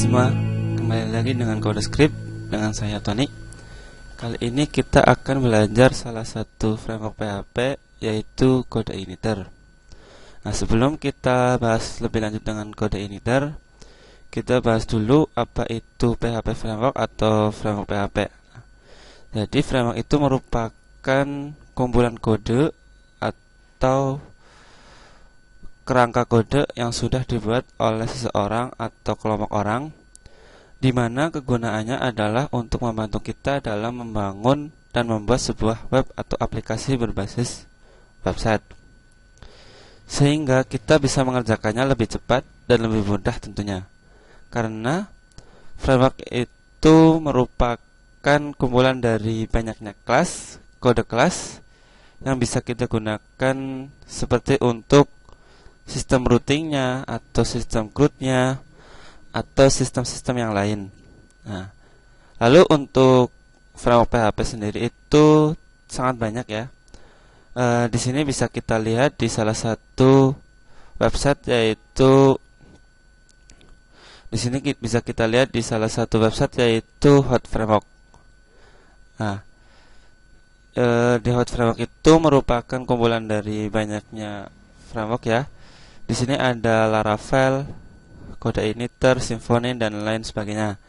semua, kembali lagi dengan Kode Script dengan saya Tony. Kali ini kita akan belajar salah satu framework PHP, yaitu Kode Initer. Nah, sebelum kita bahas lebih lanjut dengan Kode Initer, kita bahas dulu apa itu PHP framework atau framework PHP. Jadi framework itu merupakan kumpulan kode atau kerangka kode yang sudah dibuat oleh seseorang atau kelompok orang, di mana kegunaannya adalah untuk membantu kita dalam membangun dan membuat sebuah web atau aplikasi berbasis website, sehingga kita bisa mengerjakannya lebih cepat dan lebih mudah tentunya. Karena framework itu merupakan kumpulan dari banyaknya kelas, kode kelas yang bisa kita gunakan seperti untuk sistem routingnya atau sistem CRUD-nya atau sistem-sistem yang lain. Nah, lalu untuk framework PHP sendiri itu sangat banyak ya. Di sini bisa kita lihat di salah satu website, yaitu Hot Framework. Nah, di Hot Framework itu merupakan kumpulan dari banyaknya framework ya. Di sini ada Laravel, Kode Initer, Symfony, dan lain sebagainya.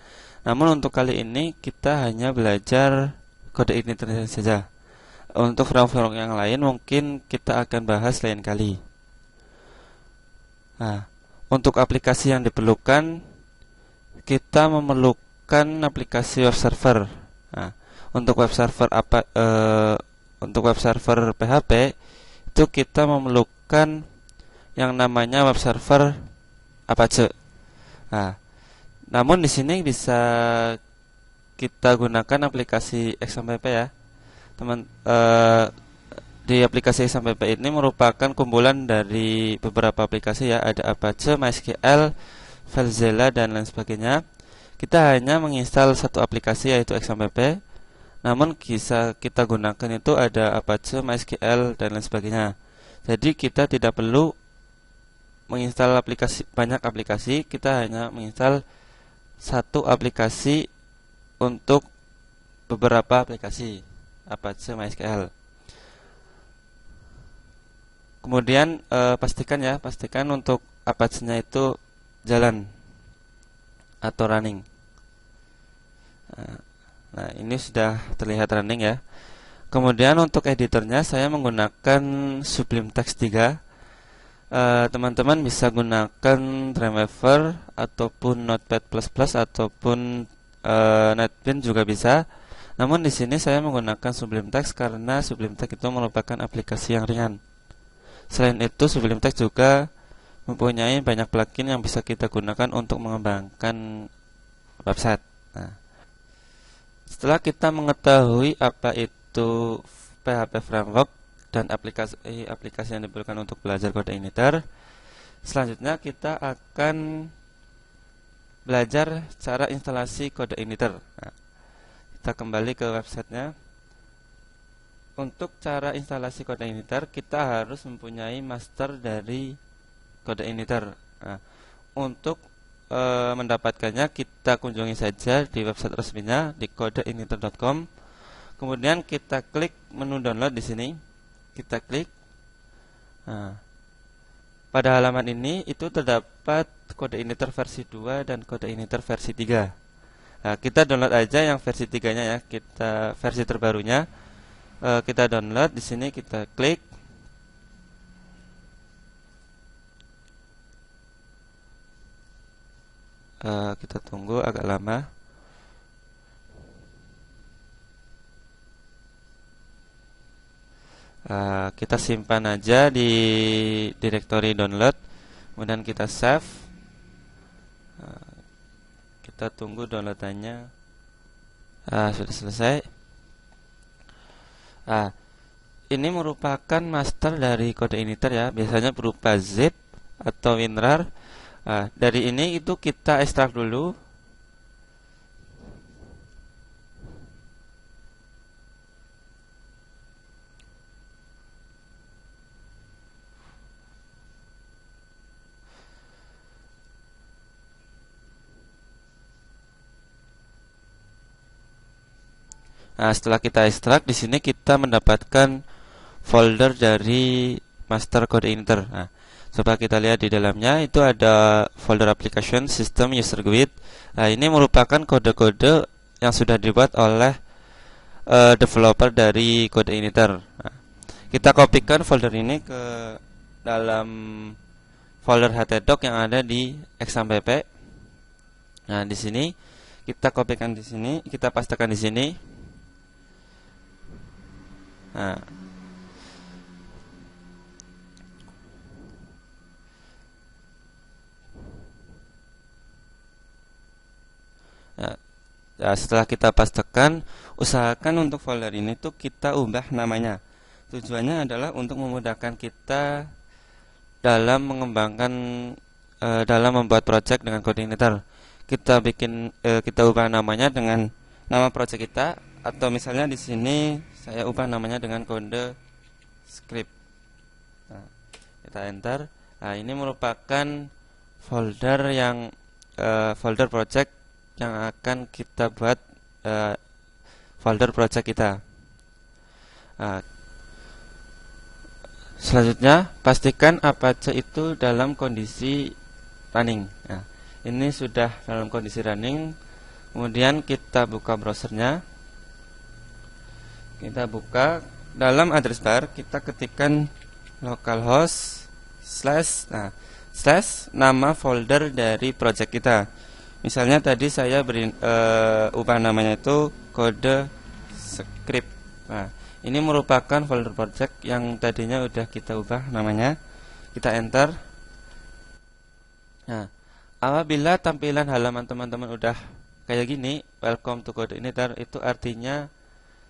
Namun untuk kali ini kita hanya belajar Kode Initer saja. Untuk framework yang lain mungkin kita akan bahas lain kali. Nah, untuk aplikasi yang diperlukan, kita memerlukan aplikasi web server. Nah, untuk web server PHP itu kita memerlukan yang namanya web server Apache. Nah, namun di sini bisa kita gunakan aplikasi XAMPP ya, teman. Di aplikasi XAMPP ini merupakan kumpulan dari beberapa aplikasi ya, ada Apache, MySQL, FileZilla, dan lain sebagainya. Kita hanya menginstal satu aplikasi yaitu XAMPP. Namun bisa kita gunakan itu ada Apache, MySQL, dan lain sebagainya. Jadi kita tidak perlu menginstal banyak aplikasi, kita hanya menginstal satu aplikasi untuk beberapa aplikasi Apache MySQL. Kemudian pastikan untuk Apache-nya itu jalan atau running. Nah, ini sudah terlihat running ya. Kemudian untuk editornya saya menggunakan Sublime Text 3. Teman-teman bisa gunakan Dreamweaver ataupun Notepad++ ataupun NetBeans juga bisa. Namun di sini saya menggunakan Sublime Text karena Sublime Text itu merupakan aplikasi yang ringan. Selain itu, Sublime Text juga mempunyai banyak plugin yang bisa kita gunakan untuk mengembangkan website. Nah, setelah kita mengetahui apa itu PHP framework dan aplikasi yang diperlukan untuk belajar Kode Initer, selanjutnya kita akan belajar cara instalasi Kode Initer. Nah, kita kembali ke websitenya. Untuk cara instalasi Kode Initer, kita harus mempunyai master dari Kode Initer. Nah, untuk mendapatkannya kita kunjungi saja di website resminya di kodeiniter.com. Kemudian kita klik menu download di sini. Kita klik. Nah, pada halaman ini itu terdapat Kode Initer versi 2 dan Kode Initer versi 3. Nah, kita download aja yang versi 3-nya ya. Kita versi terbarunya. Kita download di sini, kita klik. Kita tunggu agak lama. Kita simpan aja di directory download, kemudian kita save. Kita tunggu downloadannya. Sudah selesai. Ini merupakan master dari Kode Initer ya, biasanya berupa zip atau WinRAR. Dari ini itu kita ekstrak dulu. Nah, setelah kita ekstrak, di sini kita mendapatkan folder dari master code editor. Nah, coba kita lihat di dalamnya itu ada folder application system user guide. Nah, ini merupakan kode-kode yang sudah dibuat oleh developer dari code editor. Nah, kita kopikan folder ini ke dalam folder htdoc yang ada di exampp. Nah, di sini kita kopikan di sini, kita pastekan di sini. Nah, setelah kita pastekan, usahakan untuk folder ini tuh kita ubah namanya. Tujuannya adalah untuk memudahkan kita dalam mengembangkan, dalam membuat project dengan code editor. Kita ubah namanya dengan nama project kita, atau misalnya di sini saya ubah namanya dengan kode script. Nah, kita enter. Nah, ini merupakan folder yang folder project yang akan kita buat, folder project kita. Nah, selanjutnya pastikan Apache itu dalam kondisi running. Nah, ini sudah dalam kondisi running. Kemudian kita buka browsernya. Kita buka dalam address bar, kita ketikkan localhost slash nama folder dari project kita. Misalnya tadi saya beri ubah namanya itu kode script. Nah, ini merupakan folder project yang tadinya udah kita ubah namanya. Kita enter. Nah, apabila tampilan halaman teman-teman udah kayak gini, welcome to code editor, itu artinya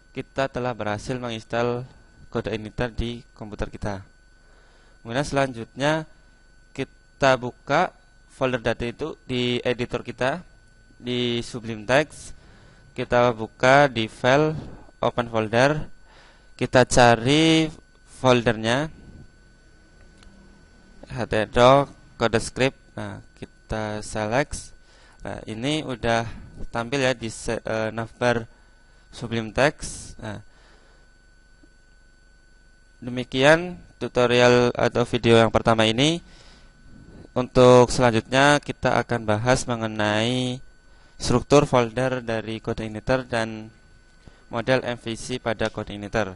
kita telah berhasil menginstal code editor di komputer kita. Kemudian selanjutnya kita buka folder data itu di editor kita, di Sublime Text. Kita buka di file, open folder. Kita cari foldernya htdoc kode script. Nah, kita select. Nah, ini udah tampil ya di navbar Sublime Text. Nah, demikian tutorial atau video yang pertama ini. Untuk selanjutnya kita akan bahas mengenai struktur folder dari code editor dan model MVC pada code editor.